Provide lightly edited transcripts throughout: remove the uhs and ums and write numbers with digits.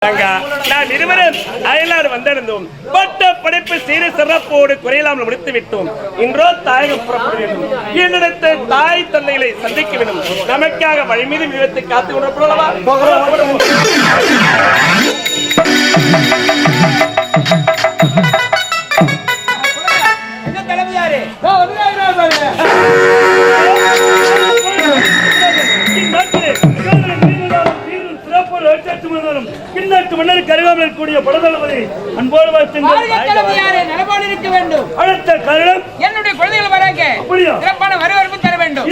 ரங்கா, நாம் இருவரும் அயலாறு வந்திருந்தோம். பட்ட படைப்பு சீர சிறப்போடு குறையில்லாமல் முடித்து விட்டோம். இன்றோ தாயகம் புறப்பட வேண்டும். என்னிடத்து தாய் தந்தைகளை சந்திக்க வேண்டும். நமக்காக வழி மீது விபத்தை காத்துக் கொண்டிருப்போம். கருகாமல் கூடிய படதளபதி அன்போடு நலபாடு இருக்க வேண்டும். அடுத்த காரணம் என்னுடைய குழந்தைகள் வராங்க சிறப்பான வரவேற்பு தர வேண்டும்.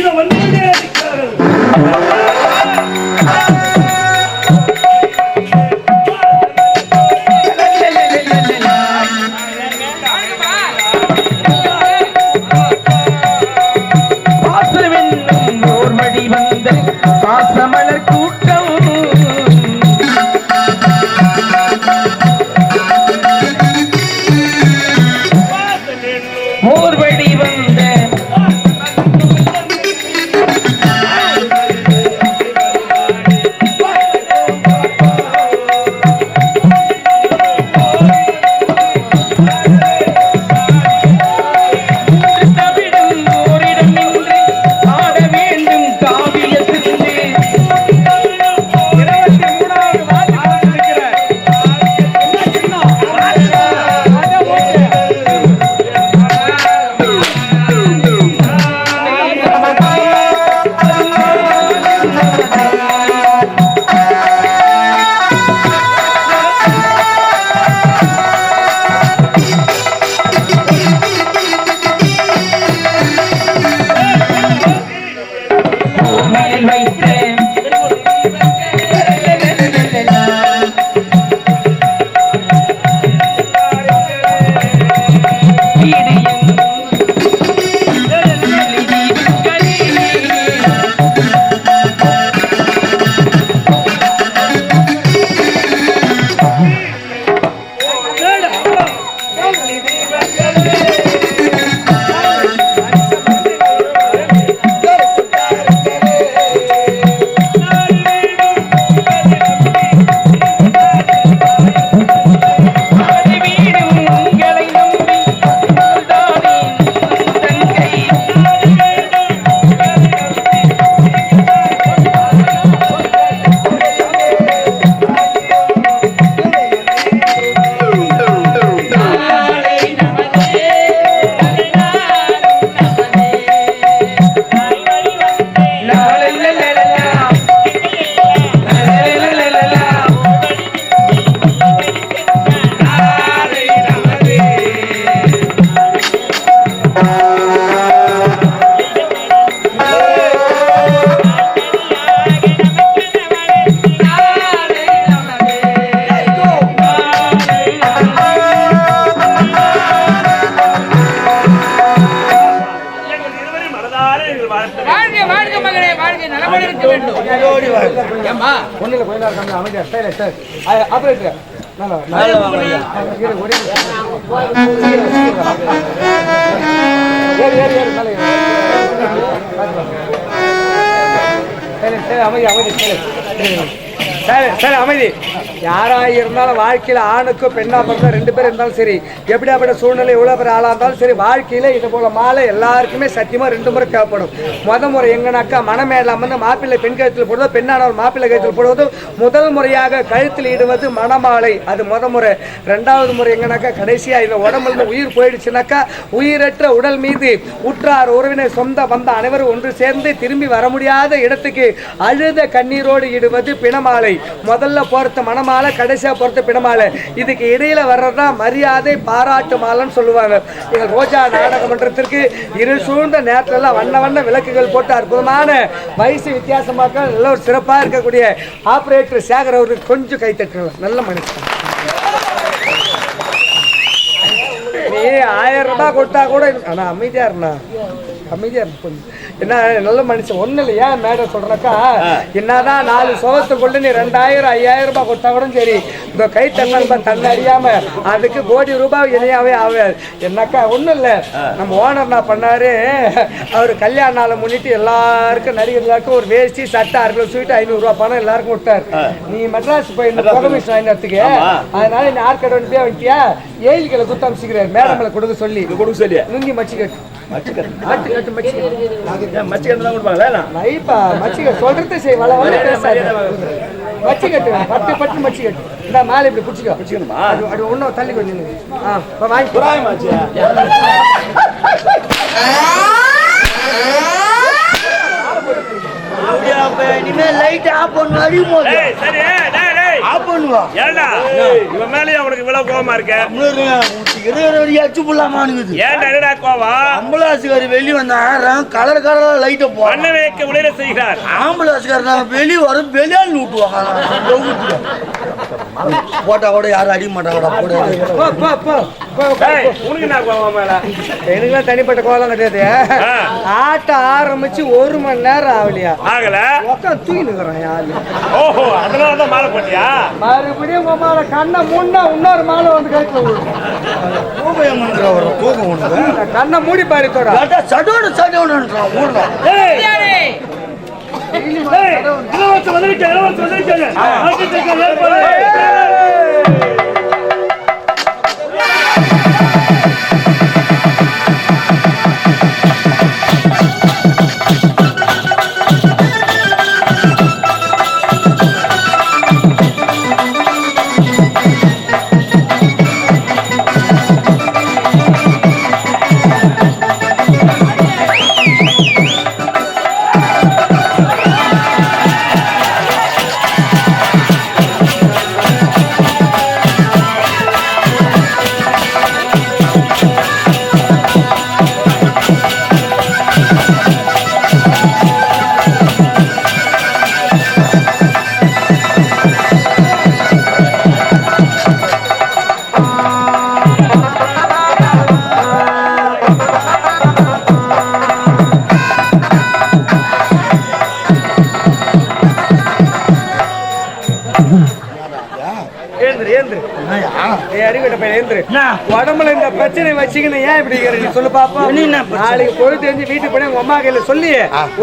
அமைதி. யாரா இருந்தாலும் வாழ்க்கையில ஆணுக்கும் பெண்ணா பிறந்தா ரெண்டு பேரும் இருந்தாலும் சரி, எப்படியாப்பட்ட சூழ்நிலை எவ்வளவு பேர் ஆளா இருந்தாலும் சரி, வாழ்க்கையில இது போல மாலை எல்லாருக்குமே சத்தியமா 2 முறை தேவைப்படும். முறை எங்கனாக்கா மணமேலாம் வந்து மாப்பிள்ளை பெண் கழுத்தில் போடுவது, பெண்ணானவர் மாப்பிள்ளை கழுத்தில் போடுவது. முதல் முறையாக கழுத்தில் இடுவது மணமாலை, அது முறை. 2வது முறை எங்கனாக்கா கடைசியா இந்த உடம்புல உயிர் போயிடுச்சுனாக்கா உயிரற்ற உடல் மீது உற்றார் உறவினர் சொந்த வந்த அனைவரும் ஒன்று சேர்ந்து திரும்பி வர முடியாத இடத்துக்கு அழுத கண்ணீரோடு இடுவது பிணமாலை. முதல்ல போறது மணமாலை, கடைசியா போறது பிணமாலை. இதுக்கு இடையில வர்றதுதான் மரியாதை பாராட்டு மாலைன்னு சொல்லுவாங்க. எங்கள் ரோஜா நாடக மன்றத்திற்கு இருள் சூழ்ந்த நேரத்துல எல்லாம் வண்ண வண்ண விளக்குகள் போட்டு அற்புதமான வயசு வித்தியாசமாக நல்ல ஒரு சிறப்பாக இருக்கக்கூடிய ஆபரேட்டர் சேகர் அவருக்கு கொஞ்சம் கைத்தட்டுறோம். நல்ல மனுஷன். நீ 1000 ரூபாய் கொடுத்தா கூட ஆனா அமைதியா இருந்தா அமைதியா இருக்கு. என்ன நல்ல மனுஷன் ஒண்ணு இல்லையா மேடம் சொல்றனாக்கா என்னதான் 4 சோகத்துக்குள்ள நீ 2000 5000 ரூபாய் கொடுத்தா கூட சரி இந்த கை தண்ண தண்ணி அறியாம அதுக்கு கோடி ரூபாய் இணையாவே ஆகாது. என்னக்கா ஒண்ணும் இல்ல நம்ம ஓனர் என்ன பண்ணாரு, அவரு கல்யாண நாளை முன்னிட்டு எல்லாருக்கும் நடிகர்களுக்கும் ஒரு வேஷ்டி சட்டை 6 கிலோ ஸ்வீட் 500 ரூபாய் பணம் எல்லாருக்கும் விட்டாரு. நீ மெட்ராஸ் போய் பர்மிஷன் வாங்கினதுக்கு அதனால நீ ஆர்கடை வந்து வந்துட்டியா 7 கிலோ குத்து அமைச்சிக்கிறாரு மேடம்ல கொடுக்க சொல்லி நுங்கி மச்சிக்கட்டு சொல்றது செய் வள வள பேசாது மச்சிக்கட்டு பட்டு பட்டு மச்சிக்கட்டு இந்த மாலை இப்படி பிடிச்சிக்கோ அது ஒன்னும் தள்ளி கொஞ்சம் வாங்கி இனிமே லைட் ஆஃப் பண்ணு அடிமோ சரி ஆஃப் பண்ணுவா ஏண்டா இவன் மேலயே அவனுக்கு இவ்வளவு கோவமா இருக்க? அச்சு புல்லாமானுக்குது. ஏன்டா என்னடா கோவம்? ஆம்புலாசுக்காரி வெளியே வந்தான் கலர் கலரா லைட்டை போ அண்ணன் வைக்க உடைய செய்கிறார். ஆம்புலாசுக்காரன் வெளியே வரும் வெளியால் ஊட்டுவாங்க போட்டா கூட யாரும் அடிக்க மாட்டாங்கடா உனக்கு என்ன கோவம் மேல? எனக்குலாம் தனிப்பட்ட கோலம் கிடையாது. ஆட்டம் ஆரம்பிச்சு 1 மணி நேரம் ஆகலையா ஆகல உட்காந்து தூக்கி நிக்கிறோம் யாரு. ஓஹோ அதனாலதான் மாலை போட்டியா? மறுபடியும் மாலை கண்ணை மூடினா இன்னொரு மாலை வந்து கழிச்சு கண்ணை மூடி பாடி தோட சடோடு சடோடு ஊர்ல உடம்புல இந்த பிரச்சனை வச்சுக்கணும். ஏன் இப்படி நீ சொல்லு பாப்போம். நாளைக்கு பொழுது தெரிஞ்சு வீட்டுக்கு போய் உங்க அம்மா கையில சொல்லி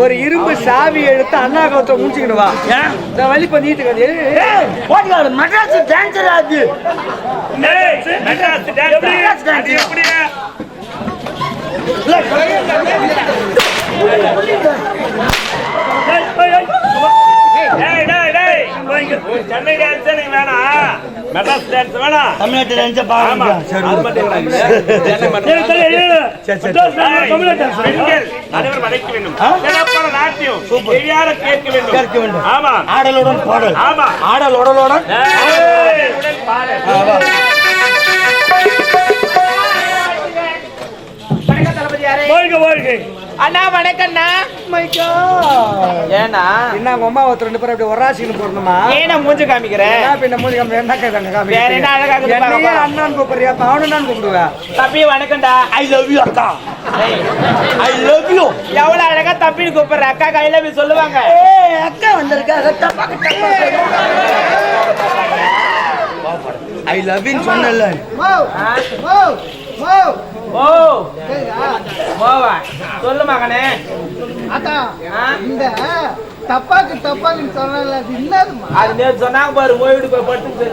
ஒரு இரும்பு சாவி எடுத்து அண்ணா கவுத்த முடிச்சுக்கணும். வா இந்த வழி பண்ணிட்டு மெட்ராஸ் டான்சர் ஆச்சு. சென்னை டான்ஸ் வேணாம், மெட்ராஸ் டான்ஸ் வேணாம், தமிழ்நாட்டு டான்ஸ் அனைவரும் அழைக்க வேண்டும். சிறப்பான நாட்டியம் கேட்க வேண்டும், கேட்க வேண்டும். ஆமா ஆடலுடன் பாடல், ஆமா ஆடல் உடலுடன் பாடல். அண்ணா வணக்கண்ணா. ஏன்னா என்ன அம்மா 2 பேரும் அப்படி ஒராசின்னு போடணுமா? ஏன்னா மூஞ்சு காமிக்கிறேன். பின்ன மூஞ்சி காமி என்ன காமி வேற என்ன அழகா என்னையே அண்ணான்னு கூப்பிடுறியா? அவனும் கூப்பிடுவேன். தம்பி வணக்கம்டா. ஐ லவ் யூ அக்கா, ஐ லவ் யூ. எவ்வளவு அழகா தம்பின்னு கூப்பிடுற. அக்கா கையில போய் சொல்லுவாங்க. அக்கா வந்திருக்கா ஐ லவ் யூ சொன்னல. ஓ ஓவா சொல்லு மகனே. இந்த தப்பாக்குன்னு சொன்னல அது என்னதுமா? அது நேத்து சொன்னாங்க பாரு, ஓய்வு போய் படுத்து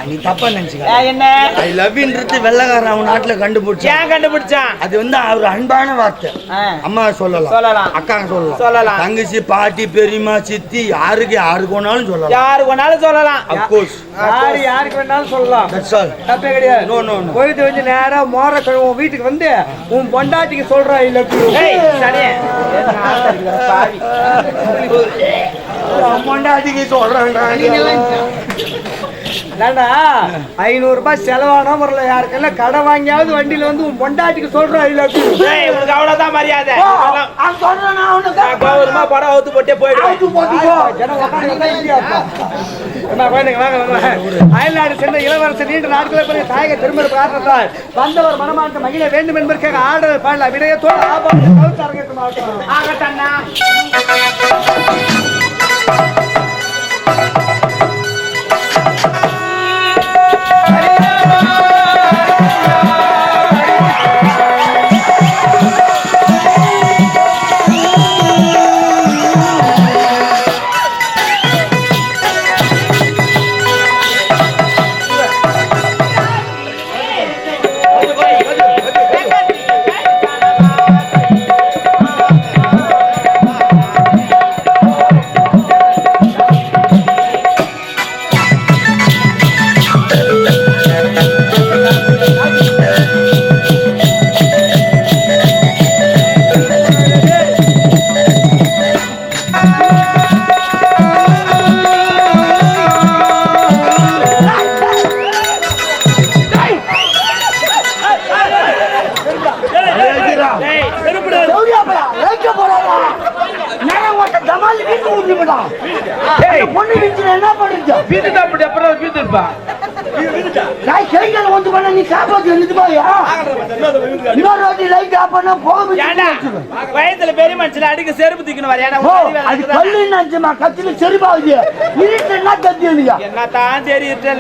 நீ தப்பா நினைச்சுக்க. என்ன ஐ லவ் யூன்றது வெள்ளக்காரன் அவன் நாட்டுல கண்டுபிடிச்சான். ஏன் கண்டுபிடிச்சான்? அது வந்து அவர் அன்பான வார்த்தை. அம்மா சொல்லலாம், அக்கா சொல்லலாம், தங்கச்சி பாட்டி பெரியம்மா சித்தி யாருக்கு வேணாலும் சொல்லலாம். யாருக்கு வேணாலும் சொல்லலாம். அப்கோர்ஸ் யாருக்கு வேணாலும் சொல்லலாம். That's all. தப்பே கிடையாது. No no no. போயிட்டு வந்து நேரா மோர கழுவும் வீட்டுக்கு வந்து உன் பொண்டாட்டிக்கு சொல்றா இல்ல பொண்டாட்டிக்கு சொல்றாங்க. 500 ரூபாய் செலவானா வரல யாருக்கெல்லாம் கடை வாங்கியாவது வண்டியில வந்து உன் பொண்டாட்டிக்கு சொல்றோம் உனக்கு அவ்வளவுதான் மரியாதை படம் அவுத்து போட்டே அயல்நாடு சென்ற இளவரசர் நீண்ட நாட்களை பிறகு தாயக திரும்ப காரணத்தால் வந்தவர் மனமாற்ற மகிழ வேண்டும் என்பதற்காக ஆடல் பாடல விடயத்தோடு ஆபாசம் மாவட்டம் வயதுல பெரிய மனுஷன் அடிக்க செருப்பு தூக்கணும் என்ன தான் தெரியுது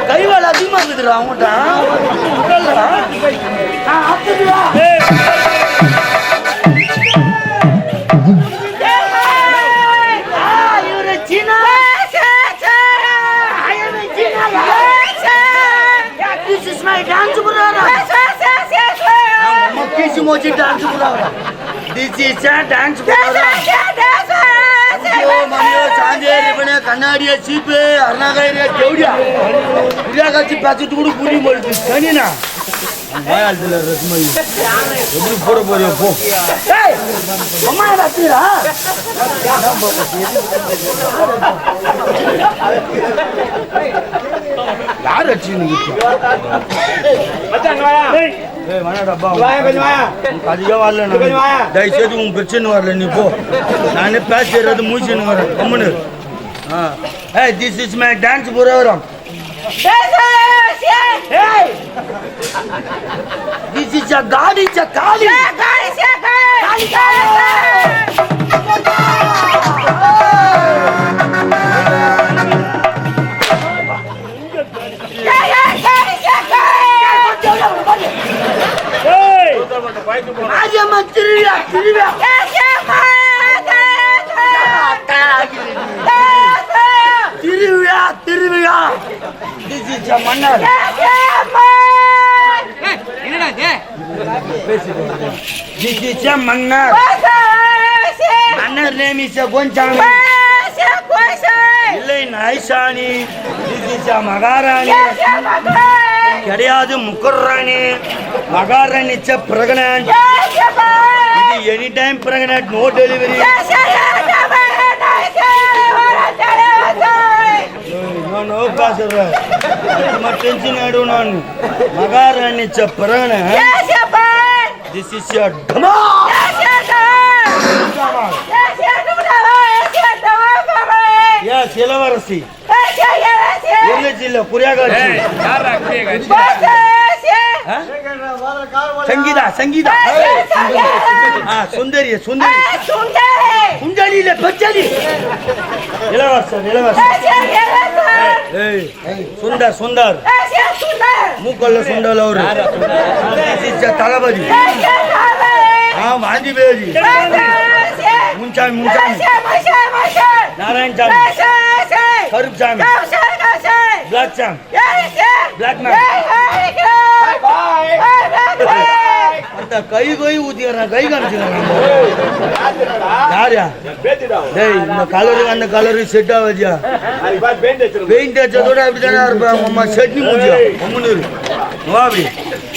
கைவாள் அதிகமா இருக்குதுடா அவங்கள்ட்ட मोची डांस बुलावा दिस इज अ डांस बुलावा यो मनियो चांदे रिबने कन्नाडिया चीप अर्नागाइरे केवडिया उडिया काची पाचू टुकड़ू पूरी मोळती सनीना मायाल दिला रसमई एबडी फोडो पोरे पो ए अम्मा रातीरा यार अच्छी नहीं மச்சான் வாயா ஏய் வாடா டப்பா வாயா கொஞ்சம் வாயா அதிக வரல கொஞ்சம் வாயா தயவுசெய்து உன் பிரச்சனை வரல நீ போ நானே பேசுறது மூச்சுன்னு வரேன் கம்முன்னு ஏய் this is my dance program this is a காடி காளி காளி ராஜம்மா திருவிழா திருவிழா திருவிழா திருவிழா மன்னர் என்னடா இது மன்னர் மன்னர் நேமிச்ச கொஞ்சம் இல்லை நாய்சாணி மகாராணி கிடையாது முக்கர்ராணி மகாராணி பிரெக்னன்ட் இது any time pregnant no delivery no காசு டென்ஷன் ஆயிடும் நான் மகாராணி pregnant this is your Yes, இளவரசி இல்ல புரியாகாட்சி சங்கீதா சங்கீதா சுந்தரி சுந்தரி சுந்தரி இல்ல பச்சலி இளவரசர் இளவரசர் சுந்தர் சுந்தர் மூக்கல்ல சுண்டல் அவரு தளபதி வாந்தி பேதி முன்சாமி முன்சாமி நாராயண் சாமி கருப் சாமி பிளாக் சாமி பிளாக் மேன் அந்த கை கை ஊத்திக்கிறான் கை காமிச்சுக்கிறான் யாரியா டேய் இந்த கலரு அந்த கலரு செட் ஆகுதியா பெயிண்ட் அடிச்சதோட அப்படித்தானே இருப்பாங்க அம்மா சட்னி மூஞ்சியா அம்மனு அப்படி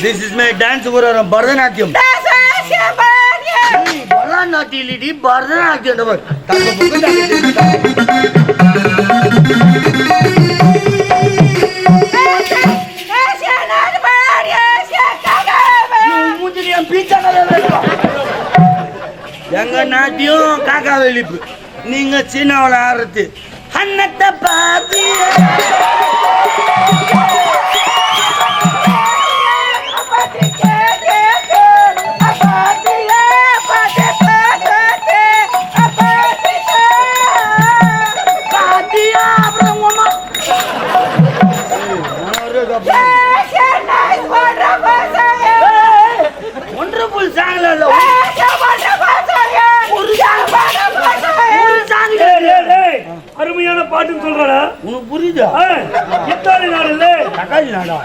this is my dance program Bharatanatyam பரதநாட்டியடி பரதநாட்டியம் எங்க நாட்டியம் காக்கா வெளிப்பு நீங்க சின்னவள ஆறுத்து அன்னத்தை பார்த்து ஒன்றபுல் சாங்ல இல்ல அருமையான பாட்டுன்னு சொல்றாடா உனக்கு புரியுதா இத்தாலி நாடு இல்ல தக்காளி நாடா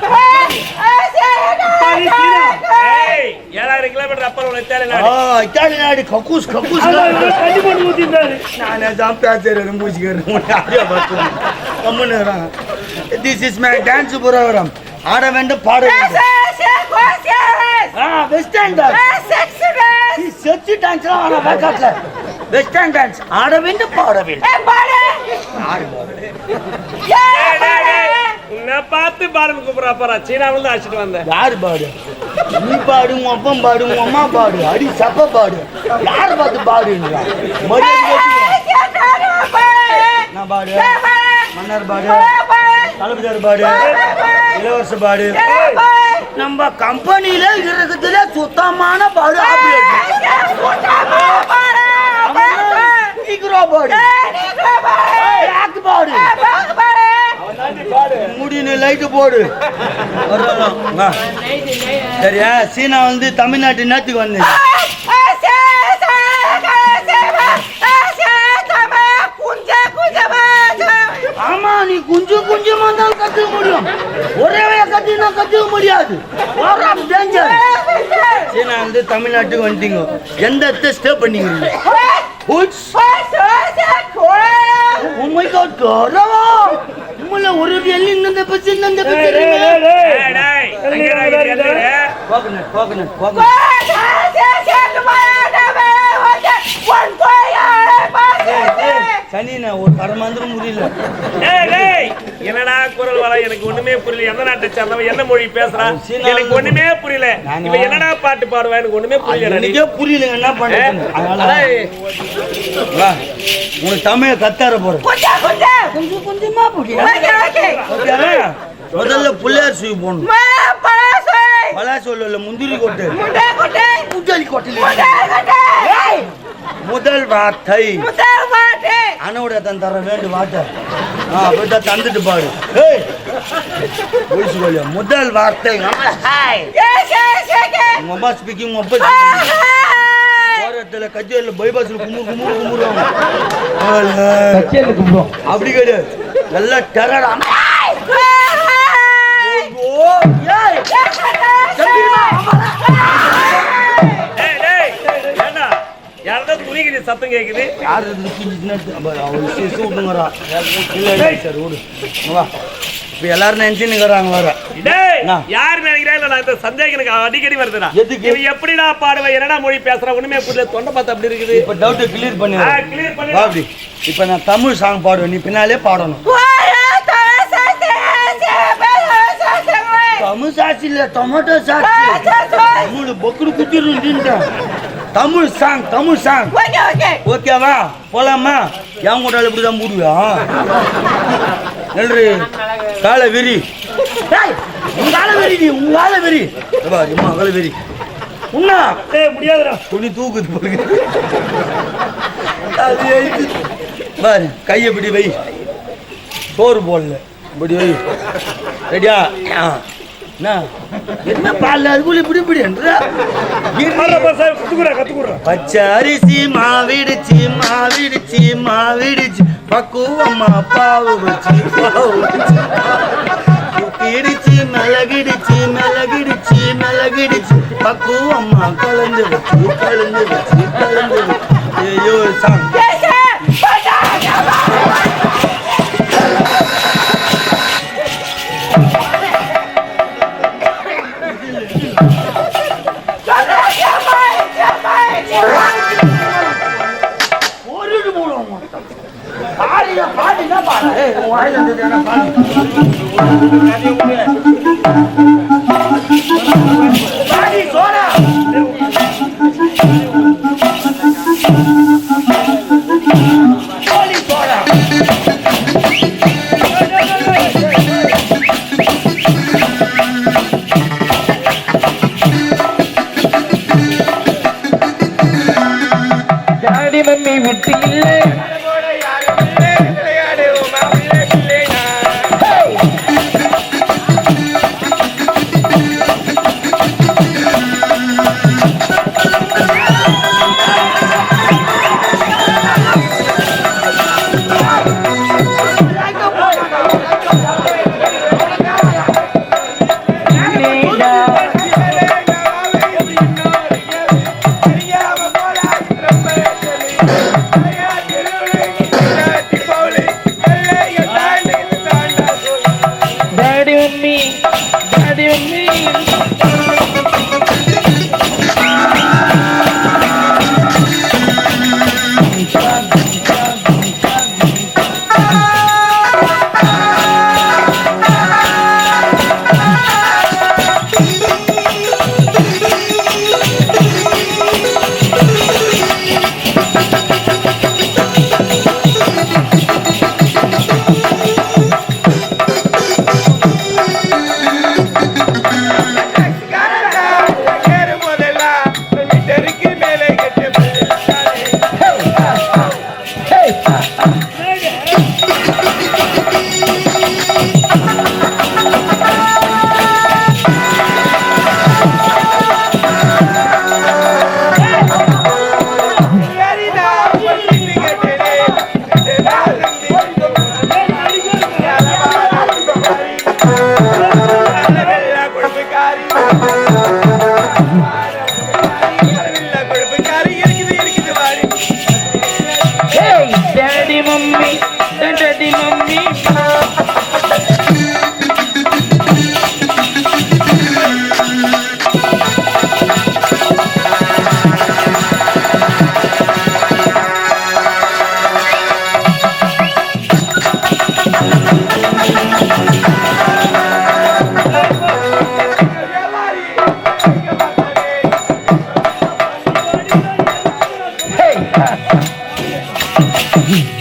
7000 கிலோமீட்டர் அப்புறம் இத்தாலி நாடு இத்தாலி நாடு கக்கூஸ் கக்கூஸ் கண்டி போட்டு ஊத்திட்டாரு நானே தான் பேசுறேன் மூச்சிக்கிறேன் கம்முன்னு this is my dance program ஆட வேண்டும் பாட வேண்டும் வெஸ்டர்ன் டான்ஸ் செக்ஸி டான்ஸ் ஆனா வேக்காட்ல வெஸ்டர்ன் டான்ஸ் ஆட வேண்டும் பாட வேண்டும் உன்னை பார்த்து பாடுன்னு கூப்பிடுறா பாரா சீனாவில் தான் அழைச்சிட்டு வந்தேன் யாரு பாடு நீ பாடு உன் அப்பம் பாடு உன் அம்மா பாடு அடி சப்ப பாடு யாரு பார்த்து பாடுங்களா நான் பாடு மன்னர் பாடு தளபதியார் பாடு இளவரச பாடு நம்ம கம்பெனியில இருக்கிறதுல சுத்தமான பாடு முடின்னு லைட்டு போடு சரியா சீனா வந்து தமிழ்நாட்டு நேரத்துக்கு வந்தேன் ஆமா நீ கொஞ்சம் கொஞ்சமா தான் கத்துக்க முடியும் ஒரே கத்தினா கத்துக்க முடியாது சீனா வந்து தமிழ்நாட்டுக்கு வந்துட்டீங்க எந்த இடத்த ஸ்டே பண்ணீங்க ஒரு எல்லிந்த பச்சு இந்த சனினா ஒரு பரமாந்திரம் புரியல என்னடா குரல் வர எனக்கு ஒண்ணுமே புரியல எந்த நாட்டை சேர்ந்தவன் என்ன மொழி பேசுறான் எனக்கு ஒண்ணுமே புரியல இவ என்னடா பாட்டு பாடுவா எனக்கு ஒண்ணுமே புரியல எனக்கே புரியல என்ன பண்றது உனக்கு தமிழ கத்தார போறேன் கொஞ்சம் கொஞ்சமா புரியும் முதல்ல புள்ளையார் சுவி போடணும் பலா சொல்ல முந்திரி கொட்டை முட்டாளி கொட்டை முதல் வார்த்தை அண்ணோட தான் தர வேண்டும் வார்த்தை போயிட்டா தந்துட்டு பாரு முதல் வார்த்தை உங்க அம்மா ஸ்பீக்கிங் உங்க அப்பா போராட்டத்துல கச்சேரியில் பைபாஸ்ல கும்பிடுவாங்க அப்படி கிடையாது நல்லா டெரர் சத்தம் கேக்குது எல்லாரும் நினைச்சுன்னு வர யாரு நினைக்கிறேன் சந்தேகம் எனக்கு அடிக்கடி வருதுடா எப்படிடா பாடுவேன் என்னடா மொழி பேசுற ஒண்ணுமே புரியல தொண்டை பார்த்து அப்படி இருக்குது இப்ப டவுட் கிளியர் பண்ணி இப்ப நான் தமிழ் சாங் பாடுவேன் நீ பின்னாலே பாடணும் தமிழ் சாட்சி இல்ல டொமேட்டோ சாட்சி தமிழ் பொக்குடு குத்திருந்தேன் தமிழ் சாங் ஓகேவா போலாமா என் கூட இப்படிதான் மூடுவியா நன்றி கால வெறி உங்கால வெறி மகள வெறி உண்ணா முடியாதுடா துணி தூக்குது பாரு கையை இப்படி வை சோறு போடல இப்படி வை ரெடியா என்ன பால் அதுக்குள்ள இப்படி இப்படி பச்சை அரிசி மாவிடுச்சு பக்குவம்மா பாவு வச்சு இடிச்சு மிளகிடுச்சு பக்குவம்மா கலந்து வச்சு ஐயோ சாங் மம்மி விட்டு இல்லை Hey!